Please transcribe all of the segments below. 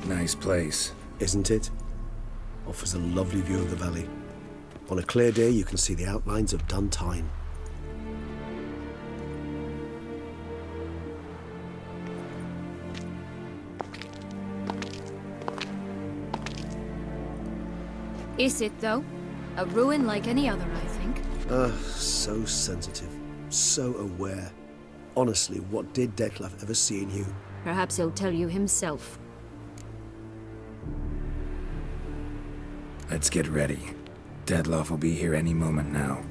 Nice place. Isn't it? Offers a lovely view of the valley. On a clear day, you can see the outlines of Duntine. Is it, though? A ruin like any other, I think. So sensitive. So aware. Honestly, what did Detlef ever see in you? Perhaps he'll tell you himself. Let's get ready. Detlef will be here any moment now.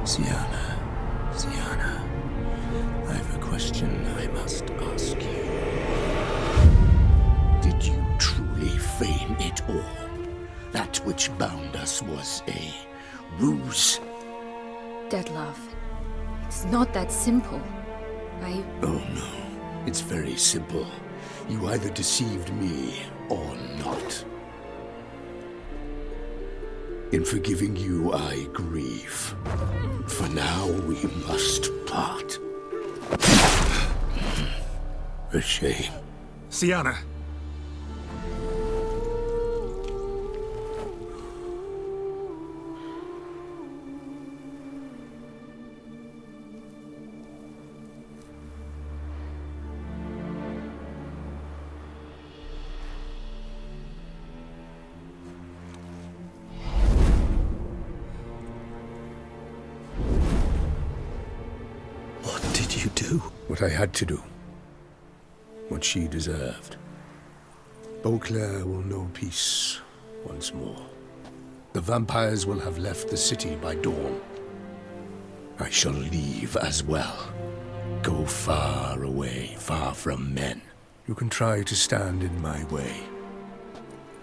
Sienna, I've a question I must ask you. Did you truly feign it all? That which bound us was a ruse? Detlef, it's not that simple. Oh no, it's very simple. You either deceived me or not. In forgiving you, I grieve. For now, we must part. A shame. Sienna! What I had to do. What she deserved. Beauclair will know peace once more. The vampires will have left the city by dawn. I shall leave as well. Go far away, far from men. You can try to stand in my way.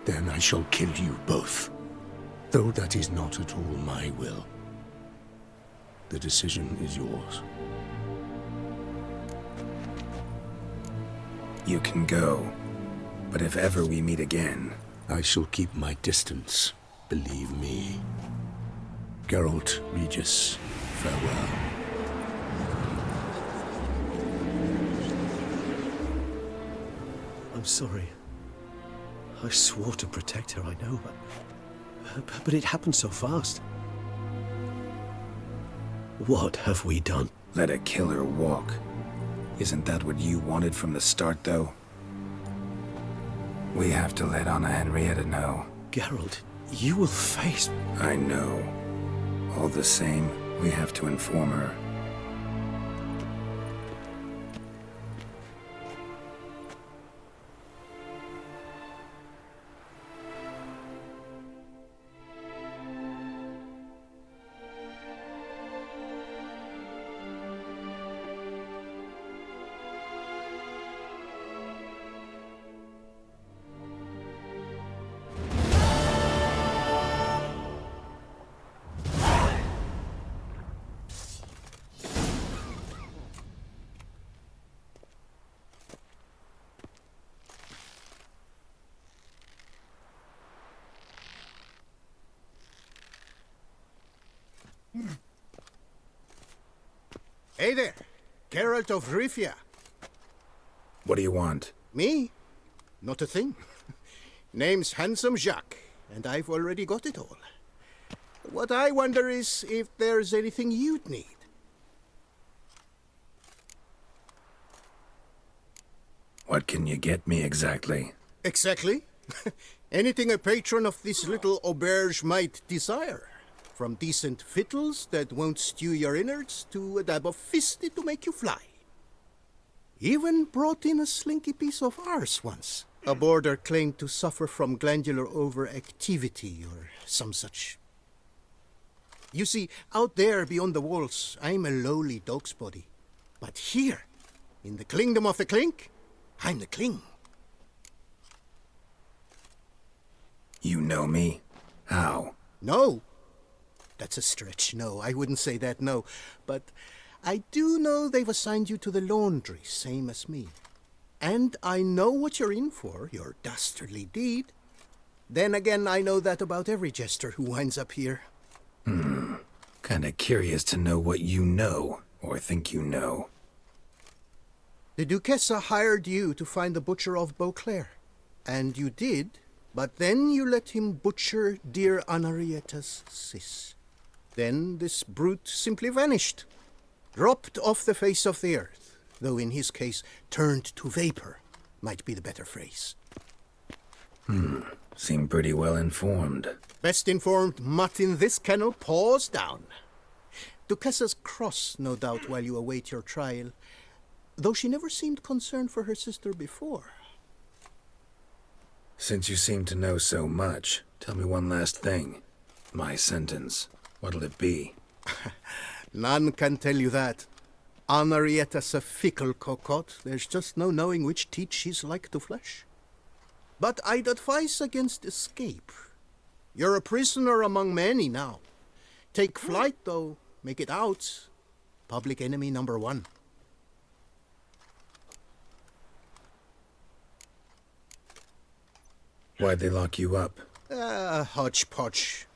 Then I shall kill you both. Though that is not at all my will. The decision is yours. You can go, but if ever we meet again... I shall keep my distance, believe me. Geralt, Regis, farewell. I'm sorry. I swore to protect her, I know, but it happened so fast. What have we done? Let a killer walk. Isn't that what you wanted from the start, though? We have to let Anna Henrietta know. Geralt, you will face... I know. All the same, we have to inform her. Hey there, Geralt of Rivia. What do you want? Me? Not a thing. Name's Handsome Jacques, and I've already got it all. What I wonder is if there's anything you'd need. What can you get me exactly? Exactly. Anything a patron of this little auberge might desire. From decent victuals that won't stew your innards to a dab of fisty to make you fly. Even brought in a slinky piece of arse once. A boarder claimed to suffer from glandular overactivity or some such. You see, out there beyond the walls, I'm a lowly dog's body. But here, in the kingdom of the clink, I'm the king. You know me? How? No. That's a stretch, no. I wouldn't say that, no. But I do know they've assigned you to the laundry, same as me. And I know what you're in for, your dastardly deed. Then again, I know that about every jester who winds up here. Kinda curious to know what you know, or think you know. The Duchessa hired you to find the butcher of Beauclair. And you did, but then you let him butcher dear Anarietta's sis. Then this brute simply vanished. Dropped off the face of the earth, though in his case, turned to vapor, might be the better phrase. Seem pretty well informed. Best informed mutt in this kennel paws down. Duchessa's cross, no doubt, while you await your trial, though she never seemed concerned for her sister before. Since you seem to know so much, tell me one last thing. My sentence, what'll it be? None can tell you that. Anarietta's a fickle cocotte. There's just no knowing which teat she's like to flesh. But I'd advise against escape. You're a prisoner among many now. Take flight, though. Make it out. Public enemy number one. Why'd they lock you up? Hodgepodge.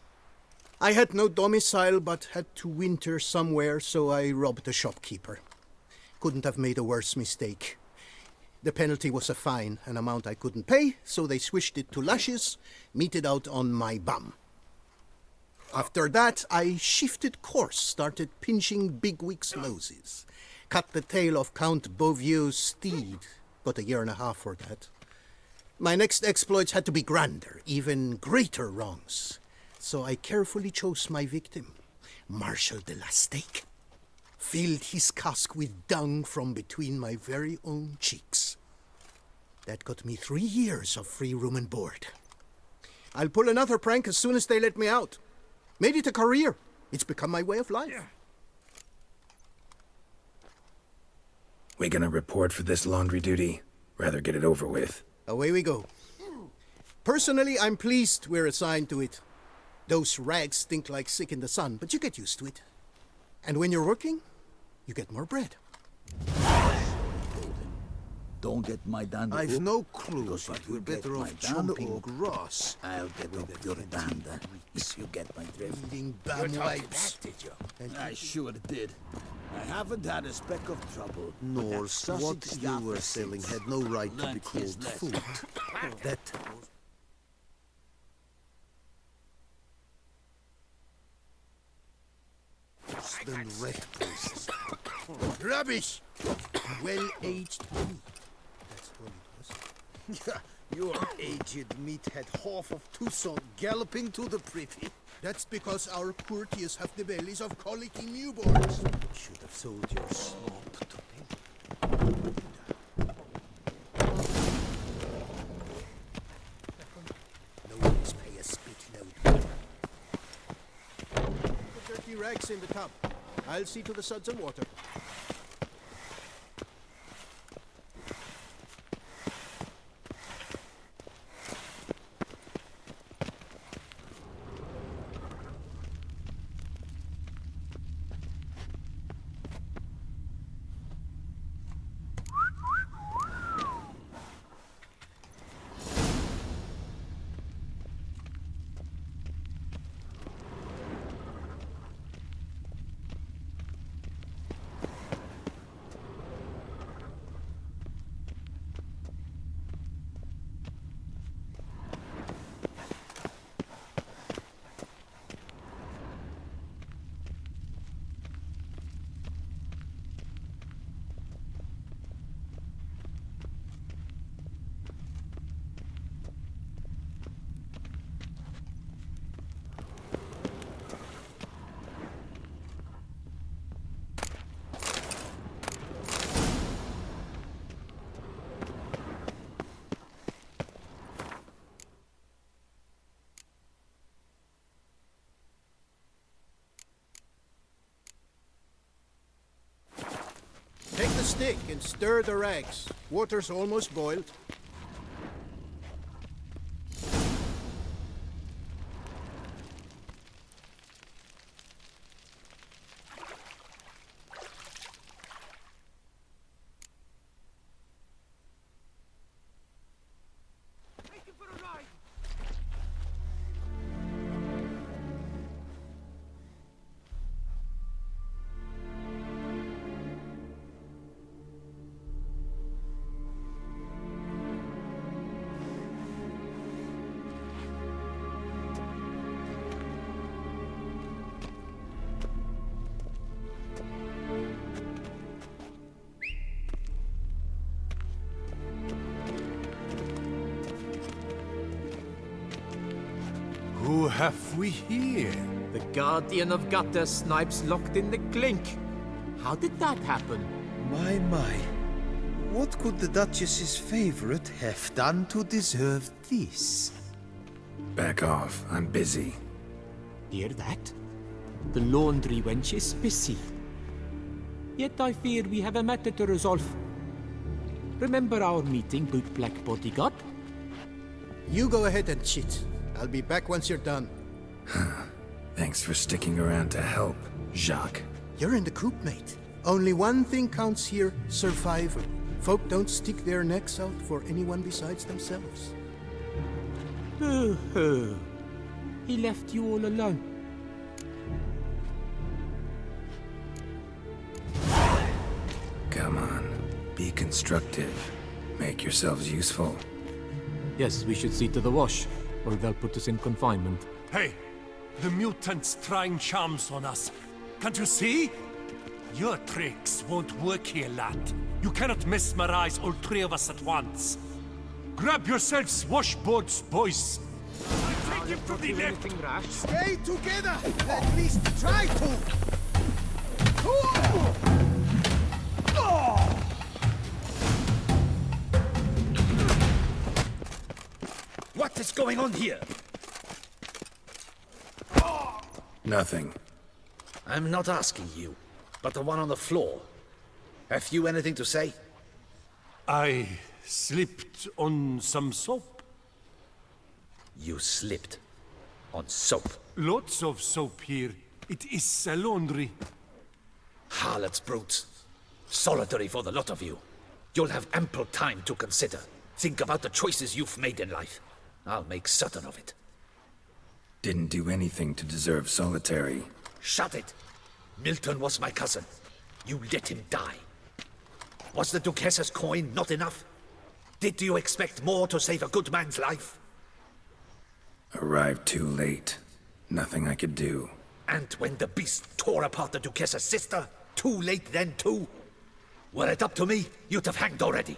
I had no domicile, but had to winter somewhere, so I robbed a shopkeeper. Couldn't have made a worse mistake. The penalty was a fine, an amount I couldn't pay, so they switched it to lashes, meted out on my bum. After that, I shifted course, started pinching bigwigs' noses. Cut the tail of Count Beauvieux's steed. Got a year and a half for that. My next exploits had to be grander, even greater wrongs. So I carefully chose my victim, Marshal de la Stake. Filled his cask with dung from between my very own cheeks. That got me 3 years of free room and board. I'll pull another prank as soon as they let me out. Made it a career. It's become my way of life. We gonna report for this laundry duty? Rather get it over with. Away we go. Personally, I'm pleased we're assigned to it. Those rags stink like sick in the sun, but you get used to it. And when you're working, you get more bread. Don't get my dander. I've no clue, Because but if you we're get better my off dander chomping up, grass. I'll get up your dander. If you get my drift. Eating bam wipes. Did you? I sure did. I haven't had a speck of trouble. Norse, what you were selling had no right to be called food. That than red places. Rubbish! Well-aged meat. That's all it was. Yeah, your aged meat had half of Tucson galloping to the privy. That's because our courtiers have the bellies of colicky newborns. Should have sold your slop to me. No one's pay a spit load. Put dirty rags in the tub. I'll see to the suds and water. stick and stir the rags. Water's almost boiled. Who have we here? The Guardian of Gutter Snipes locked in the clink. How did that happen? My. What could the Duchess's favorite have done to deserve this? Back off. I'm busy. Hear that? The laundry wench is busy. Yet I fear we have a matter to resolve. Remember our meeting, bootblack bodyguard? You go ahead and cheat. I'll be back once you're done. Thanks for sticking around to help, Jacques. You're in the coop, mate. Only one thing counts here, survival. Folk don't stick their necks out for anyone besides themselves. He left you all alone. Come on. Be constructive. Make yourselves useful. Yes, we should see to the wash, or they'll put us in confinement. Hey, the mutant's trying charms on us. Can't you see? Your tricks won't work here, lad. You cannot mesmerize all three of us at once. Grab yourselves washboards, boys. Take him to the left. Stay together! At least try to! What is going on here? Nothing. I'm not asking you, but the one on the floor. Have you anything to say? I slipped on some soap. You slipped on soap. Lots of soap here. It is a laundry. Harlots, brutes. Solitary for the lot of you. You'll have ample time to consider. Think about the choices you've made in life. I'll make certain of it. Didn't do anything to deserve solitary. Shut it! Milton was my cousin. You let him die. Was the Duchess's coin not enough? Did you expect more to save a good man's life? Arrived too late. Nothing I could do. And when the beast tore apart the Duchess's sister, too late then too? Were it up to me, you'd have hanged already.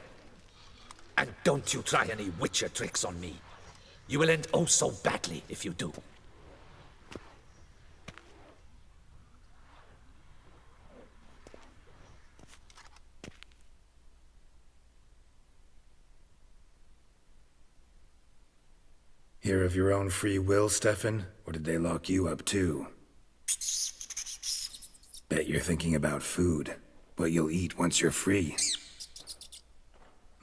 And don't you try any witcher tricks on me. You will end oh so badly if you do. Here of your own free will, Stefan? Or did they lock you up too? Bet you're thinking about food. What you'll eat once you're free.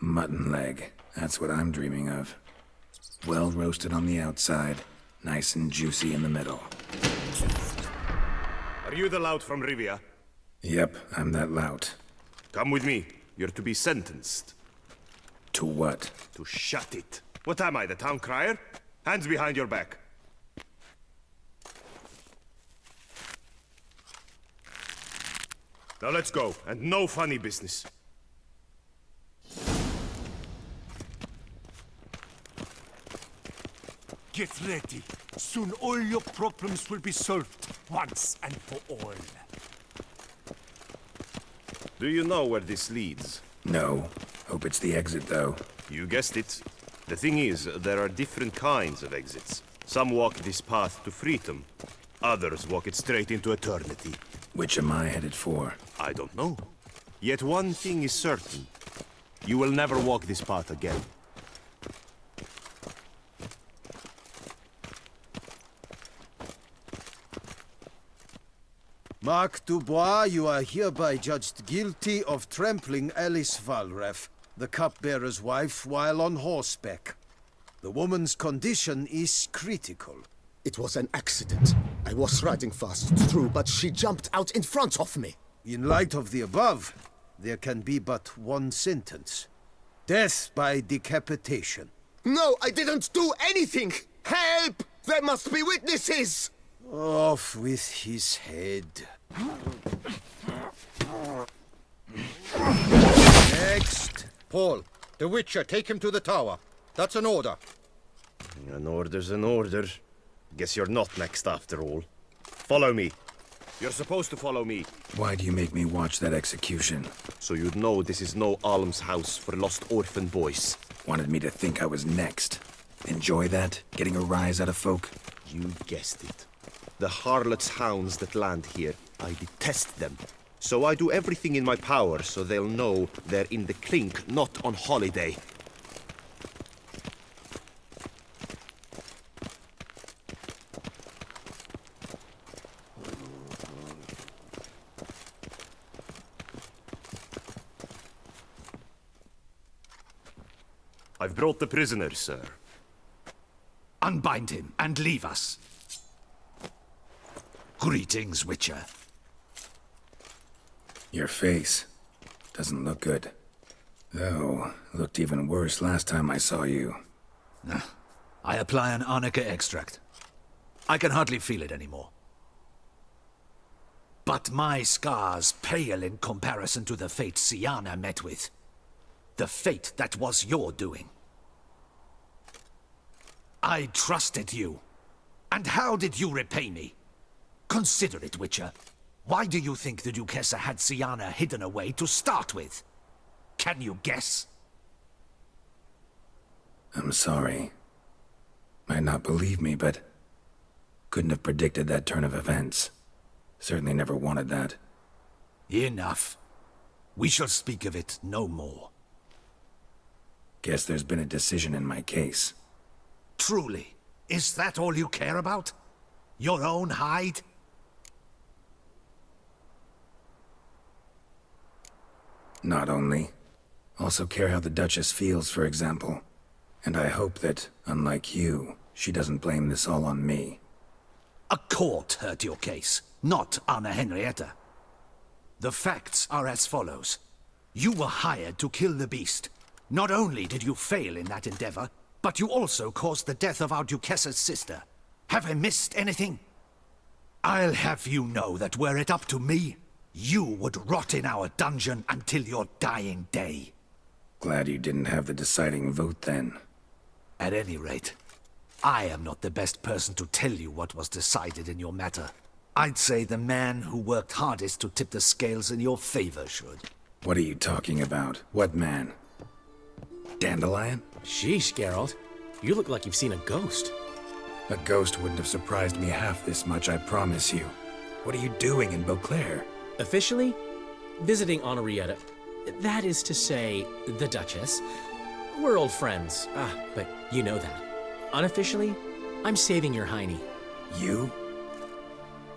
Mutton leg. That's what I'm dreaming of. Well roasted on the outside, nice and juicy in the middle. Are you the lout from Rivia? Yep, I'm that lout. Come with me. You're to be sentenced. To what? To shut it. What am I, the town crier? Hands behind your back. Now let's go, and no funny business. Get ready. Soon all your problems will be solved, once and for all. Do you know where this leads? No. Hope it's the exit, though. You guessed it. The thing is, there are different kinds of exits. Some walk this path to freedom. Others walk it straight into eternity. Which am I headed for? I don't know. Yet one thing is certain. You will never walk this path again. Mark Dubois, you are hereby judged guilty of trampling Alice Valref, the cupbearer's wife, while on horseback. The woman's condition is critical. It was an accident. I was riding fast, true, but she jumped out in front of me. In light of the above, there can be but one sentence. Death by decapitation. No, I didn't do anything! Help! There must be witnesses! Off with his head. Next. Paul, the Witcher, take him to the tower. That's an order. An order's an order. Guess you're not next after all. Follow me. You're supposed to follow me. Why do you make me watch that execution? So you'd know this is no almshouse for lost orphan boys. Wanted me to think I was next. Enjoy that? Getting a rise out of folk? You guessed it. The harlots' hounds that land here, I detest them. So I do everything in my power so they'll know they're in the clink, not on holiday. I've brought the prisoner, sir. Unbind him and leave us. Greetings, Witcher. Your face doesn't look good. Though, looked even worse last time I saw you. I apply an arnica extract. I can hardly feel it anymore. But my scars pale in comparison to the fate Siana met with. The fate that was your doing. I trusted you. And how did you repay me? Consider it, Witcher. Why do you think the Duchessa had Siana hidden away to start with? Can you guess? I'm sorry. Might not believe me, but couldn't have predicted that turn of events. Certainly never wanted that. Enough. We shall speak of it no more. Guess there's been a decision in my case. Truly, is that all you care about? Your own hide? Not only. Also care how the Duchess feels, for example. And I hope that, unlike you, she doesn't blame this all on me. A court heard your case, not Anna Henrietta. The facts are as follows. You were hired to kill the beast. Not only did you fail in that endeavor, but you also caused the death of our Duchessa's sister. Have I missed anything? I'll have you know that were it up to me, you would rot in our dungeon until your dying day. Glad you didn't have the deciding vote then. At any rate, I am not the best person to tell you what was decided in your matter. I'd say the man who worked hardest to tip the scales in your favor should. What are you talking about? What man? Dandelion? Sheesh, Geralt. You look like you've seen a ghost. A ghost wouldn't have surprised me half this much, I promise you. What are you doing in Beauclair? Officially, visiting Henrietta. That is to say, the Duchess. We're old friends. But you know that. Unofficially, I'm saving your hiney. You?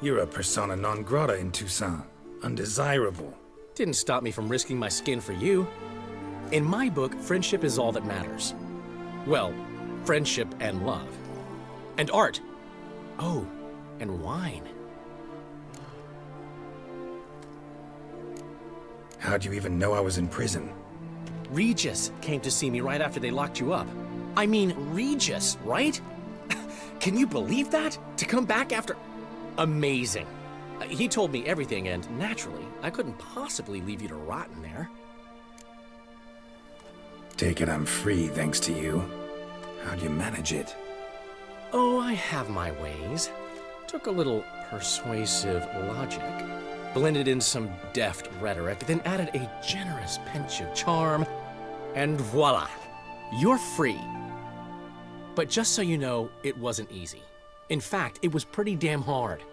You're a persona non grata in Toussaint. Undesirable. Didn't stop me from risking my skin for you. In my book, friendship is all that matters. Well, friendship and love. And art. Oh, and wine. How'd you even know I was in prison? Regis came to see me right after they locked you up. I mean, Regis, right? Can you believe that? To come back after... Amazing. He told me everything, and naturally, I couldn't possibly leave you to rot in there. Take it I'm free, thanks to you. How'd you manage it? Oh, I have my ways. Took a little persuasive logic, blended in some deft rhetoric, then added a generous pinch of charm, and voila! You're free. But just so you know, it wasn't easy. In fact, it was pretty damn hard.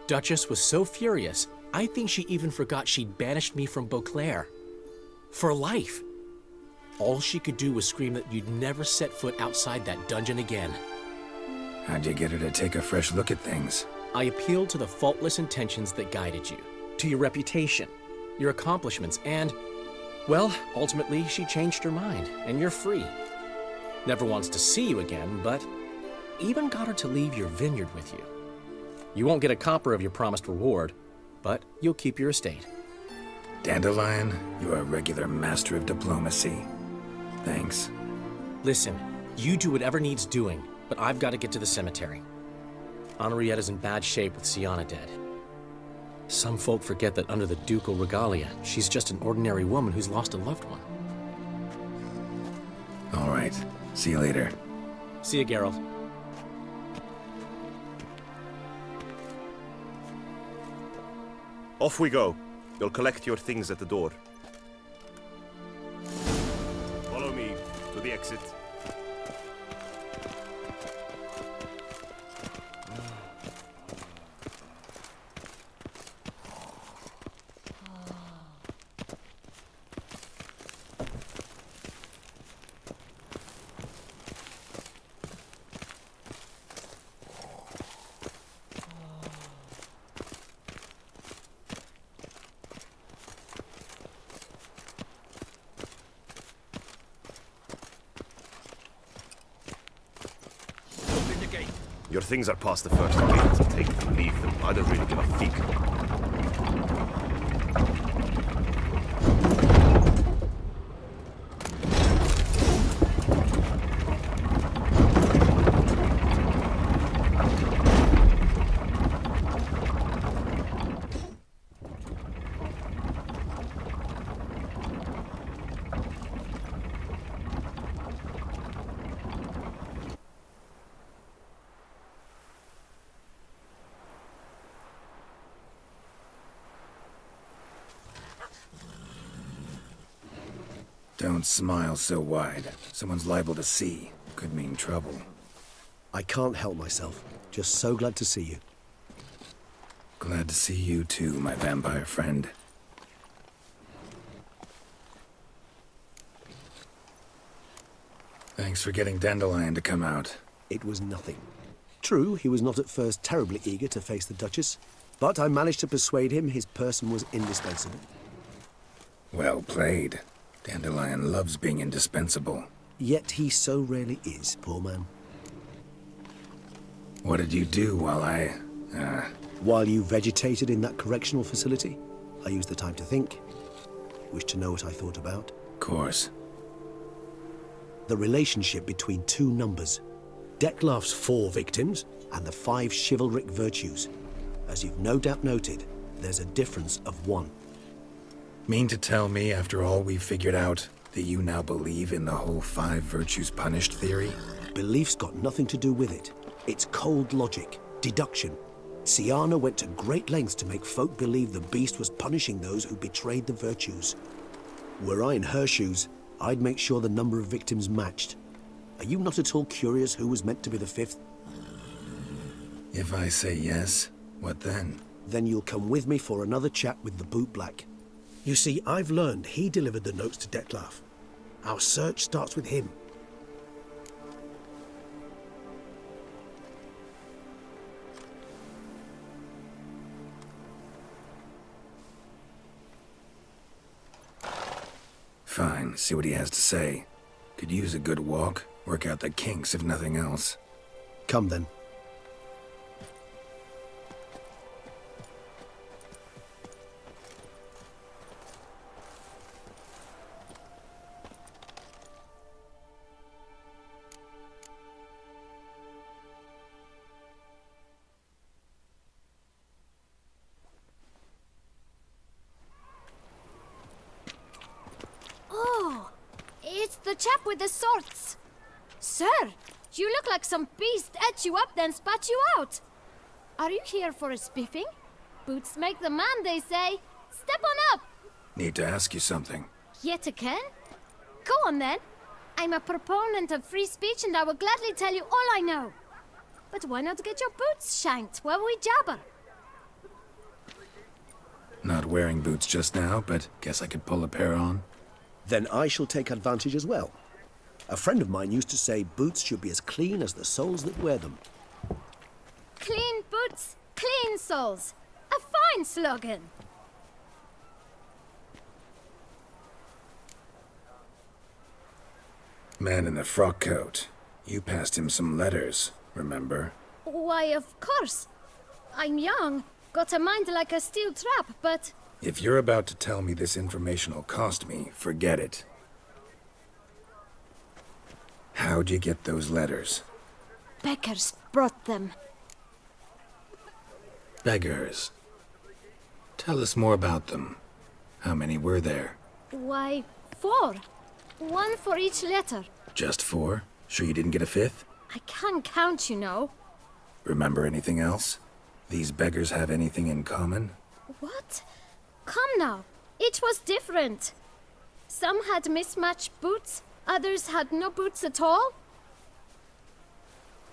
Duchess was so furious, I think she even forgot she'd banished me from Beauclair. For life. All she could do was scream that you'd never set foot outside that dungeon again. How'd you get her to take a fresh look at things? I appealed to the faultless intentions that guided you, to your reputation, your accomplishments, and, well, ultimately she changed her mind, and you're free. Never wants to see you again, but even got her to leave your vineyard with you. You won't get a copper of your promised reward, but you'll keep your estate. Dandelion, you are a regular master of diplomacy. Thanks. Listen, you do whatever needs doing, but I've got to get to the cemetery. Henrietta's in bad shape with Sienna dead. Some folk forget that under the ducal regalia, she's just an ordinary woman who's lost a loved one. All right. See you later. See you, Geralt. Off we go. You'll collect your things at the door. Follow me to the exit. Your things are past the first gate. Take them, leave them. I don't really give a fig. Don't smile so wide. Someone's liable to see. Could mean trouble. I can't help myself. Just so glad to see you. Glad to see you too, my vampire friend. Thanks for getting Dandelion to come out. It was nothing. True, he was not at first terribly eager to face the Duchess, but I managed to persuade him his person was indispensable. Well played. Dandelion loves being indispensable. Yet he so rarely is, poor man. What did you do while While you vegetated in that correctional facility, I used the time to think. Wish to know what I thought about? Of course. The relationship between two numbers. Dettlaff's 4 victims and the 5 chivalric virtues. As you've no doubt noted, there's a difference of 1. Mean to tell me, after all we've figured out, that you now believe in the whole 5 virtues punished theory? Belief's got nothing to do with it. It's cold logic, deduction. Sienna went to great lengths to make folk believe the beast was punishing those who betrayed the virtues. Were I in her shoes, I'd make sure the number of victims matched. Are you not at all curious who was meant to be the 5th? If I say yes, what then? Then you'll come with me for another chat with the bootblack. You see, I've learned he delivered the notes to Dettlaff. Our search starts with him. Fine, see what he has to say. Could use a good walk, work out the kinks if nothing else. Come then. The chap with the swords. Sir, you look like some beast ate you up then spat you out. Are you here for a spiffing? Boots make the man, they say. Step on up. Need to ask you something. Yet again? Go on then. I'm a proponent of free speech and I will gladly tell you all I know. But why not get your boots shanked while we jabber? Not wearing boots just now, but guess I could pull a pair on. Then I shall take advantage as well. A friend of mine used to say boots should be as clean as the soles that wear them. Clean boots, clean souls. A fine slogan. Man in the frock coat. You passed him some letters, remember? Why, of course. I'm young, got a mind like a steel trap, but... If you're about to tell me this information will cost me, forget it. How'd you get those letters? Beggars brought them. Beggars. Tell us more about them. How many were there? Why, 4. 1 for each letter. Just 4? Sure you didn't get a 5th? I can't count, you know. Remember anything else? These beggars have anything in common? What? Come now. Each was different. Some had mismatched boots, others had no boots at all.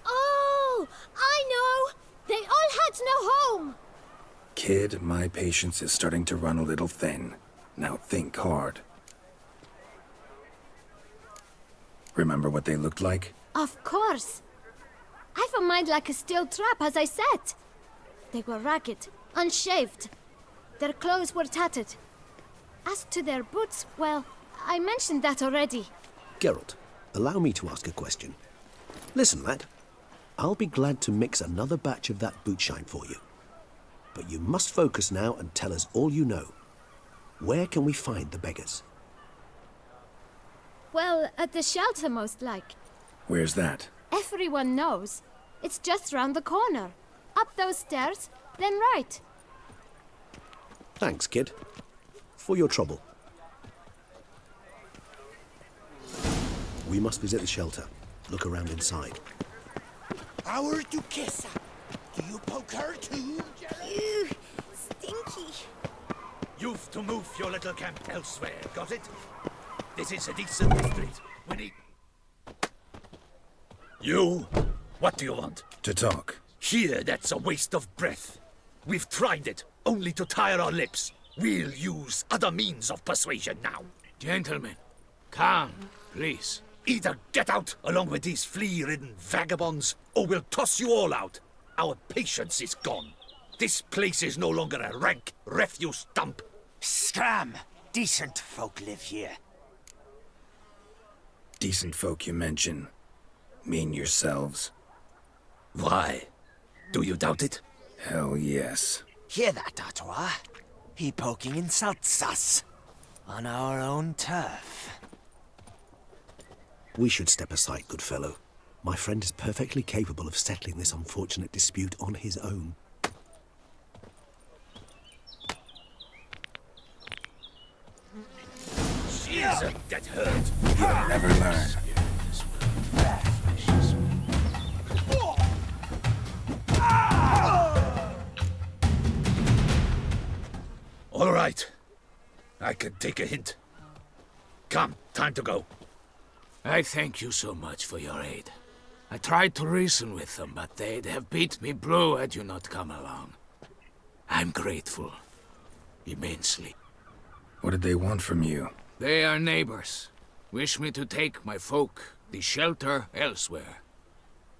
Oh, I know! They all had no home! Kid, my patience is starting to run a little thin. Now think hard. Remember what they looked like? Of course. I've a mind like a steel trap, as I said. They were ragged, unshaved. Their clothes were tattered. As to their boots, well, I mentioned that already. Geralt, allow me to ask a question. Listen, lad. I'll be glad to mix another batch of that bootshine for you. But you must focus now and tell us all you know. Where can we find the beggars? Well, at the shelter, most like. Where's that? Everyone knows. It's just round the corner. Up those stairs, then right. Thanks, kid. For your trouble. We must visit the shelter. Look around inside. Our Duquesa. Do you poke her too? Ew, stinky. You've to move your little camp elsewhere, got it? This is a decent district. We need... You? What do you want? To talk. Here, that's a waste of breath. We've tried it, only to tire our lips. We'll use other means of persuasion now. Gentlemen, calm, please. Either get out along with these flea-ridden vagabonds, or we'll toss you all out. Our patience is gone. This place is no longer a rank refuse dump. Scram! Decent folk live here. Decent folk you mention. Mean yourselves. Why? Do you doubt it? Hell yes. Hear that, Artois? He poking insults us. On our own turf. We should step aside, good fellow. My friend is perfectly capable of settling this unfortunate dispute on his own. Jesus, that hurt. You'll never learn. All right. I can take a hint. Come, time to go. I thank you so much for your aid. I tried to reason with them, but they'd have beat me blue had you not come along. I'm grateful. Immensely. What did they want from you? They are neighbors. Wish me to take my folk, the shelter, elsewhere.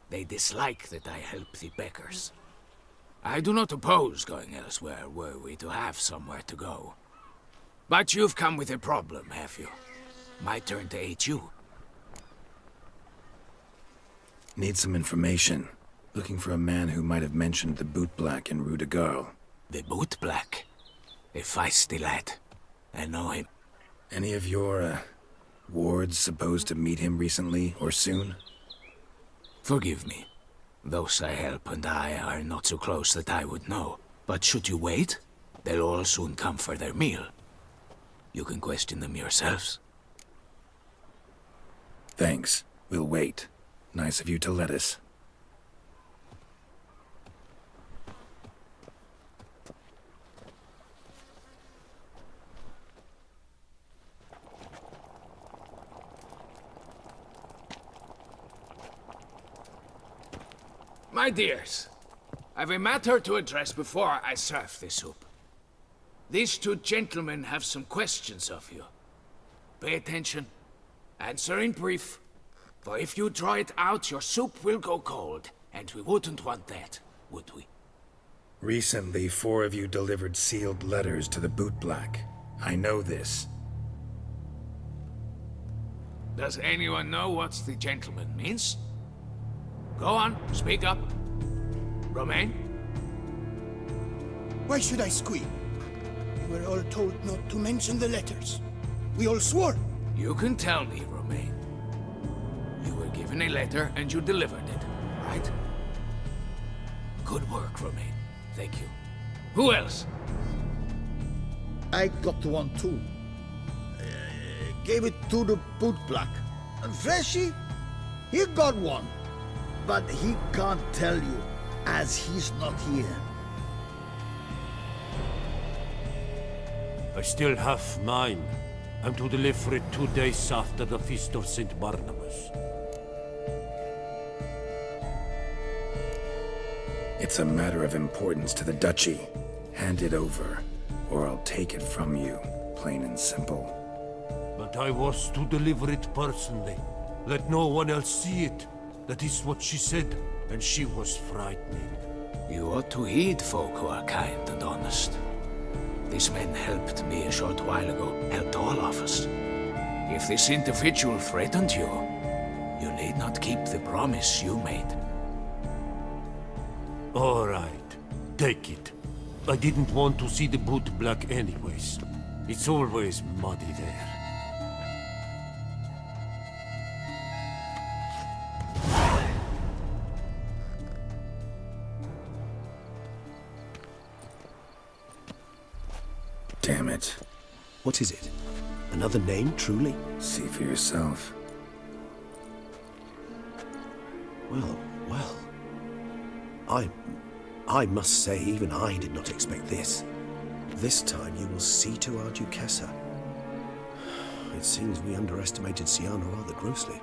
They dislike that I help the beggars. I do not oppose going elsewhere, were we to have somewhere to go. But you've come with a problem, have you? My turn to aid you. Need some information. Looking for a man who might have mentioned the boot black in Rue de Garl. The boot black? A feisty lad. I know him. Any of your, wards supposed to meet him recently or soon? Forgive me. Those I help and I are not so close that I would know. But should you wait, they'll all soon come for their meal. You can question them yourselves. Thanks. We'll wait. Nice of you to let us. My dears, I've a matter to address before I serve the soup. These two gentlemen have some questions of you. Pay attention. Answer in brief. For if you draw it out, your soup will go cold. And we wouldn't want that, would we? Recently, 4 of you delivered sealed letters to the bootblack. I know this. Does anyone know what the gentleman means? Go on, speak up. Romain? Why should I squeal? We're all told not to mention the letters. We all swore. You can tell me, Romain. You were given a letter and you delivered it, right? Good work, Romain. Thank you. Who else? I got one too. Gave it to the bootblack. And Freshy, he got one. But he can't tell you, as he's not here. I still have mine. I'm to deliver it 2 days after the Feast of St. Barnabas. It's a matter of importance to the Duchy. Hand it over, or I'll take it from you, plain and simple. But I was to deliver it personally. Let no one else see it. That is what she said, and she was frightening. You ought to heed folk who are kind and honest. These men helped me a short while ago, helped all of us. If this individual threatened you, you need not keep the promise you made. All right, take it. I didn't want to see the bootblack anyways. It's always muddy there. Damn it. What is it? Another name, truly? See for yourself. Well, well. I must say, even I did not expect this. This time you will see to our Duchessa. It seems we underestimated Siana rather grossly.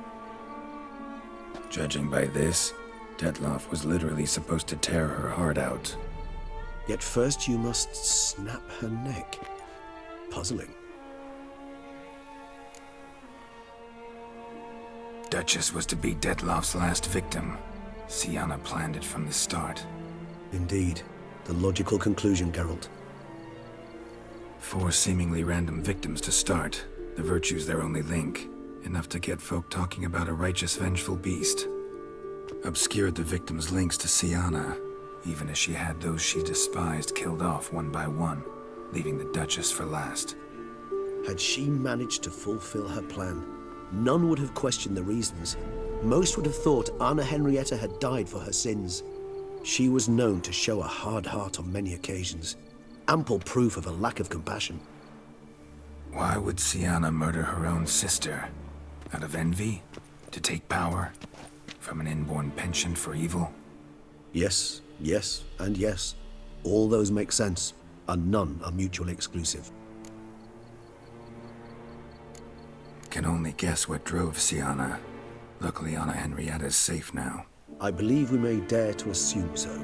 Judging by this, Detloff was literally supposed to tear her heart out. Yet first you must snap her neck. Puzzling. Duchess was to be Detloff's last victim. Siana planned it from the start. Indeed. The logical conclusion, Geralt. 4 seemingly random victims to start. The virtue's their only link. Enough to get folk talking about a righteous, vengeful beast. Obscured the victims' links to Siana, even as she had those she despised killed off one by one, leaving the Duchess for last. Had she managed to fulfill her plan, none would have questioned the reasons. Most would have thought Anna Henrietta had died for her sins. She was known to show a hard heart on many occasions. Ample proof of a lack of compassion. Why would Siana murder her own sister? Out of envy? To take power? From an inborn penchant for evil? Yes, yes, and yes. All those make sense, and none are mutually exclusive. Can only guess what drove Siana. Luckily, Anna Henrietta is safe now. I believe we may dare to assume so.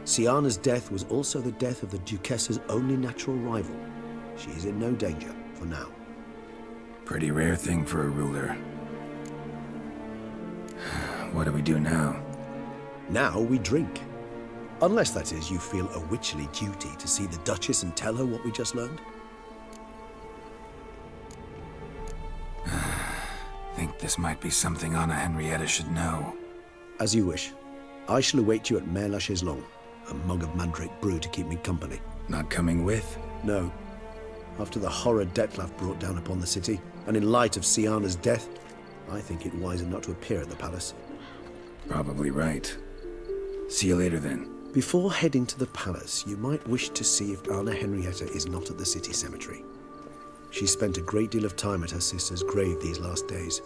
Siana's death was also the death of the Duchessa's only natural rival. She is in no danger, for now. Pretty rare thing for a ruler. What do we do now? Now we drink. Unless, that is, you feel a witcherly duty to see the Duchess and tell her what we just learned. Think this might be something Anna Henrietta should know. As you wish. I shall await you at Mare la Chaiselongue. A mug of mandrake brew to keep me company. Not coming with? No. After the horror Detlaff brought down upon the city, and in light of Siana's death, I think it wiser not to appear at the palace. Probably right. See you later then. Before heading to the palace, you might wish to see if Anna Henrietta is not at the city cemetery. She spent a great deal of time at her sister's grave these last days.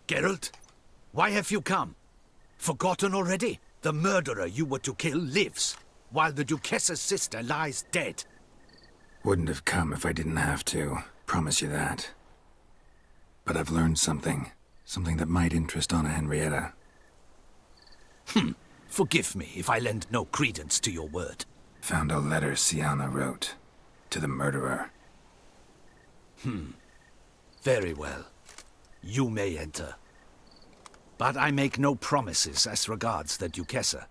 Geralt, why have you come? Forgotten already? The murderer you were to kill lives, while the Duchessa's sister lies dead. Wouldn't have come if I didn't have to. Promise you that. But I've learned something. Something that might interest Anna Henrietta. Forgive me if I lend no credence to your word. Found a letter Siana wrote. To the murderer. Very well. You may enter. But I make no promises as regards the Duchessa.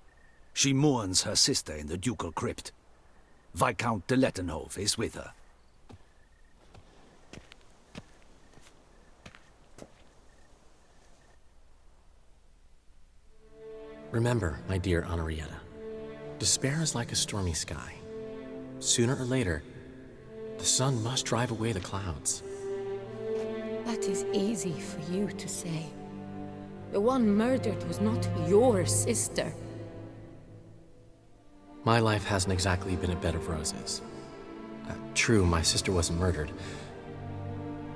She mourns her sister in the ducal crypt. Viscount de Lettenhove is with her. Remember, my dear Henrietta, despair is like a stormy sky. Sooner or later, the sun must drive away the clouds. That is easy for you to say. The one murdered was not your sister. My life hasn't exactly been a bed of roses. True, my sister wasn't murdered.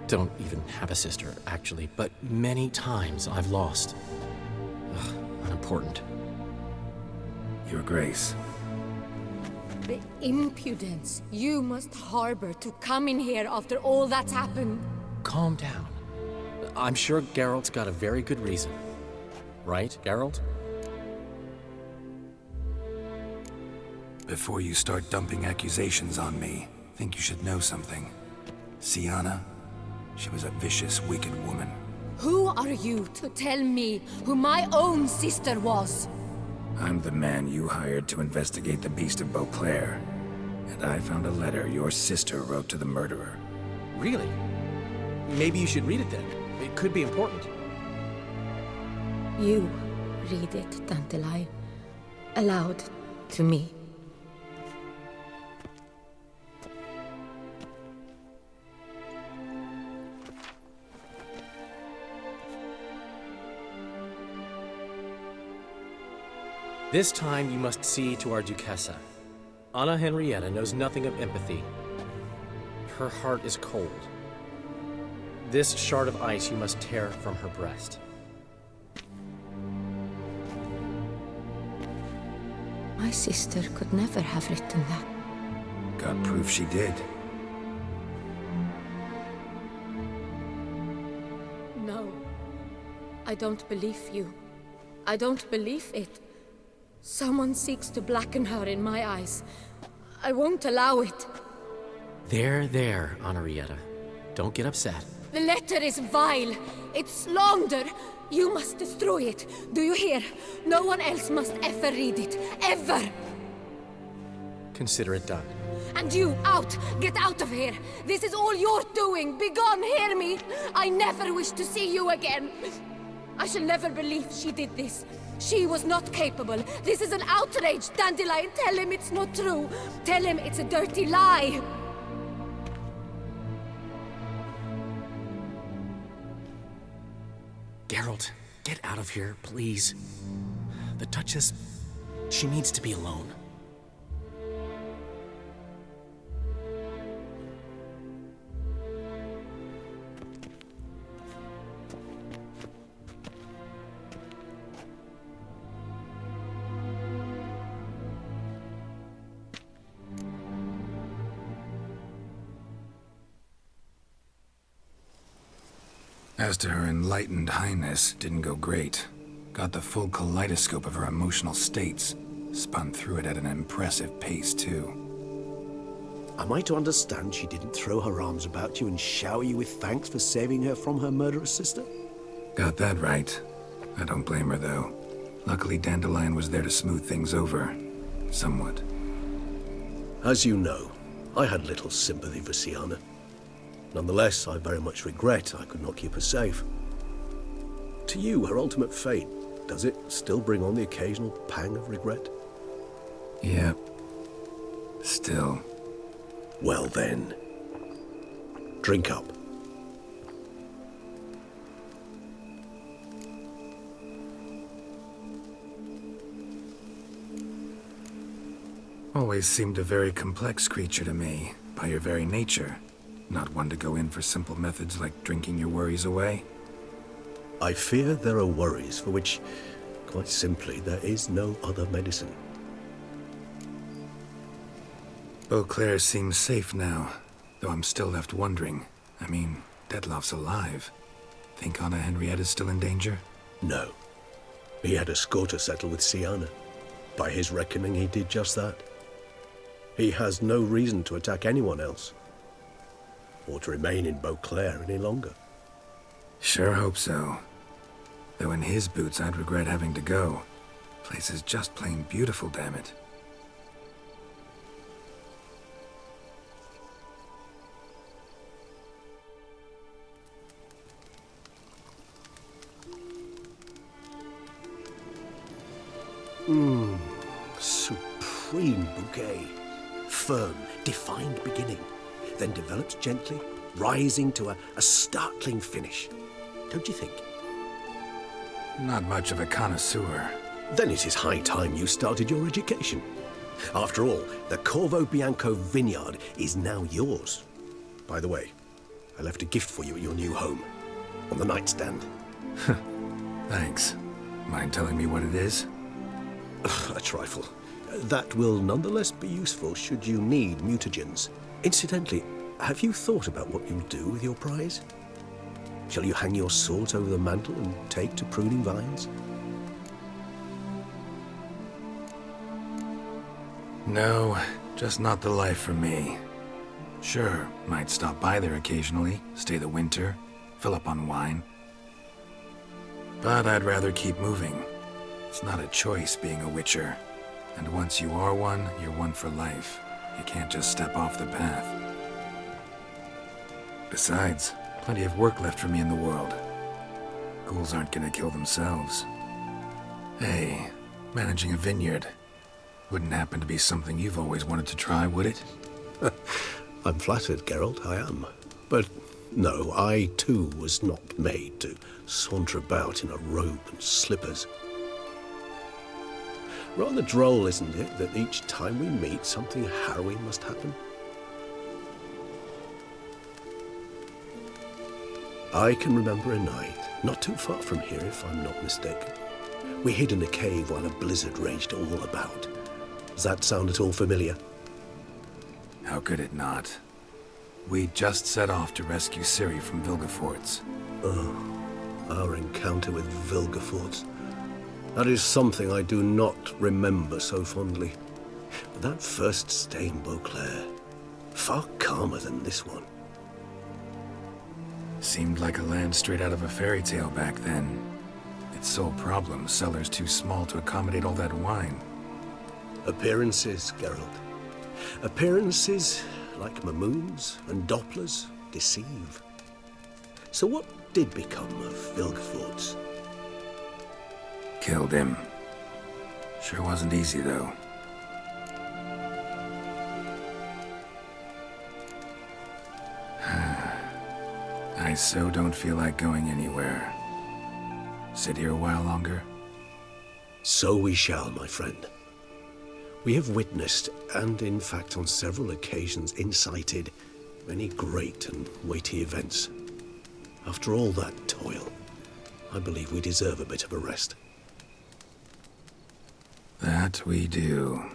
Don't even have a sister, actually, but many times I've lost. Unimportant. Your Grace. The impudence you must harbor to come in here after all that's happened. Calm down. I'm sure Geralt's got a very good reason. Right, Geralt? Before you start dumping accusations on me, think you should know something. Siana, she was a vicious, wicked woman. Who are you to tell me who my own sister was? I'm the man you hired to investigate the Beast of Beauclair. And I found a letter your sister wrote to the murderer. Really? Maybe you should read it then. It could be important. You read it, Dandelion, aloud to me. This time you must see to our Duchessa. Anna Henrietta knows nothing of empathy. Her heart is cold. This shard of ice you must tear from her breast. My sister could never have written that. Got proof she did. No. I don't believe you. I don't believe it. Someone seeks to blacken her in my eyes. I won't allow it. There, Henrietta. Don't get upset. The letter is vile. It's slander. You must destroy it. Do you hear? No one else must ever read it. Ever! Consider it done. And you, out! Get out of here! This is all you're doing! Begone, hear me! I never wish to see you again! I shall never believe she did this. She was not capable. This is an outrage, Dandelion. Tell him it's not true. Tell him it's a dirty lie. Geralt, get out of here, please. The Duchess, she needs to be alone. As to her enlightened highness, didn't go great. Got the full kaleidoscope of her emotional states. Spun through it at an impressive pace, too. Am I to understand she didn't throw her arms about you and shower you with thanks for saving her from her murderous sister? Got that right. I don't blame her, though. Luckily, Dandelion was there to smooth things over. Somewhat. As you know, I had little sympathy for Siana. Nonetheless, I very much regret I could not keep her safe. To you, her ultimate fate, does it still bring on the occasional pang of regret? Yep. Still. Well then, drink up. Always seemed a very complex creature to me, by your very nature. Not one to go in for simple methods like drinking your worries away. I fear there are worries for which, quite simply, there is no other medicine. Beauclair seems safe now, though I'm still left wondering. I mean, Detloff's alive. Think Anna Henrietta's still in danger? No. He had a score to settle with Siana. By his reckoning, he did just that. He has no reason to attack anyone else, or to remain in Beauclair any longer. Sure hope so. Though in his boots, I'd regret having to go. Place is just plain beautiful, damn it. Supreme bouquet. Firm, defined beginning, then develops gently, rising to a startling finish. Don't you think? Not much of a connoisseur. Then it is high time you started your education. After all, the Corvo Bianco vineyard is now yours. By the way, I left a gift for you at your new home, on the nightstand. Thanks. Mind telling me what it is? A trifle. That will nonetheless be useful should you need mutagens. Incidentally, have you thought about what you'll do with your prize? Shall you hang your swords over the mantle and take to pruning vines? No, just not the life for me. Sure, might stop by there occasionally, stay the winter, fill up on wine. But I'd rather keep moving. It's not a choice being a witcher. And once you are one, you're one for life. You can't just step off the path. Besides, plenty of work left for me in the world. Ghouls aren't gonna kill themselves. Hey, managing a vineyard. Wouldn't happen to be something you've always wanted to try, would it? I'm flattered, Geralt, I am. But no, I too was not made to saunter about in a robe and slippers. Rather droll, isn't it, that each time we meet, something harrowing must happen? I can remember a night, not too far from here if I'm not mistaken. We hid in a cave while a blizzard raged all about. Does that sound at all familiar? How could it not? We just set off to rescue Ciri from Vilgefortz. Oh, our encounter with Vilgefortz. That is something I do not remember so fondly. But that first stay in Beauclair, far calmer than this one. Seemed like a land straight out of a fairy tale back then. Its sole problem, cellars too small to accommodate all that wine. Appearances, Geralt. Appearances, like Mamoons and Dopplers, deceive. So what did become of Vilgefortz? Killed him. Sure wasn't easy, though. I so don't feel like going anywhere. Sit here a while longer? So we shall, my friend. We have witnessed, and in fact on several occasions incited, many great and weighty events. After all that toil, I believe we deserve a bit of a rest. That we do.